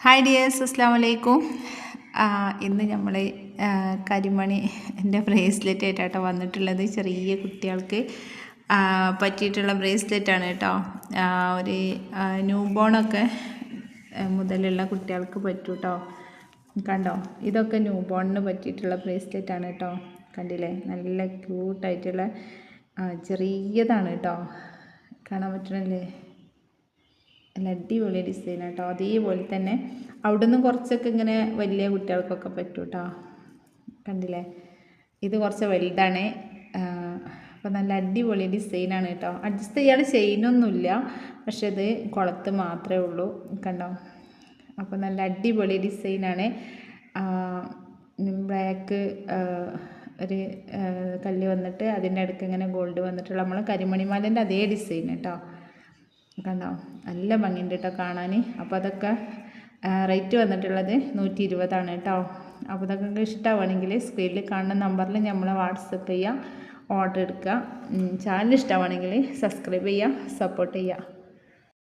Hi dears, അസ്സാം വലൈക്കും. ഇന്ന് നമ്മൾ കരിമണി എൻ്റെ ബ്രേസ്ലെറ്റ് ആയിട്ടാട്ടോ വന്നിട്ടുള്ളത്. ചെറിയ കുട്ടികൾക്ക് പറ്റിയിട്ടുള്ള ബ്രേസ്ലെറ്റാണ് കേട്ടോ. ഒരു ന്യൂ ബോണൊക്കെ മുതലുള്ള കുട്ടികൾക്ക് പറ്റും കേട്ടോ. കണ്ടോ, ഇതൊക്കെ ന്യൂ ബോണിന് പറ്റിയിട്ടുള്ള ബ്രേസ്ലെറ്റാണ് കേട്ടോ. കണ്ടില്ലേ, നല്ല ക്യൂട്ടായിട്ടുള്ള ചെറിയതാണ് കേട്ടോ. കാണാൻ പറ്റണല്ലേ, നല്ല അടിപൊളി ഡിസൈൻ കേട്ടോ. അതേപോലെ തന്നെ അവിടെ നിന്ന് കുറച്ചൊക്കെ ഇങ്ങനെ വലിയ കുട്ടികൾക്കൊക്കെ പറ്റും കേട്ടോ. കണ്ടില്ലേ, ഇത് കുറച്ച് വലുതാണ്. അപ്പോൾ നല്ല അടിപൊളി ഡിസൈനാണ് കേട്ടോ. അഡ്ജസ്റ്റ് ചെയ്യാൻ ചെയിനൊന്നുമില്ല, പക്ഷെ ഇത് കുളത്ത് മാത്രമേ ഉള്ളൂ. കണ്ടോ, അപ്പോൾ നല്ല അടിപൊളി ഡിസൈനാണ്. ബ്ലാക്ക് ഒരു കല്ല് വന്നിട്ട് അതിൻ്റെ അടുക്ക് ഇങ്ങനെ ഗോൾഡ് വന്നിട്ടുള്ള നമ്മൾ കരിമണിമാലേൻ്റെ അതേ ഡിസൈൻ കേട്ടോ. കണ്ടോ, നല്ല ഭംഗിയുണ്ട് കേട്ടോ കാണാൻ. അപ്പോൾ അതൊക്കെ റേറ്റ് വന്നിട്ടുള്ളത് 120 കേട്ടോ. അപ്പോൾ ഇതൊക്കെ ഇഷ്ടമാണെങ്കിൽ സ്ക്രീനിൽ കാണുന്ന നമ്പറിൽ നമ്മൾ വാട്സപ്പ് ചെയ്യുക, ഓർഡർ എടുക്കുക. ചാനൽ ഇഷ്ടമാണെങ്കിൽ സബ്സ്ക്രൈബ് ചെയ്യുക, സപ്പോർട്ട് ചെയ്യുക.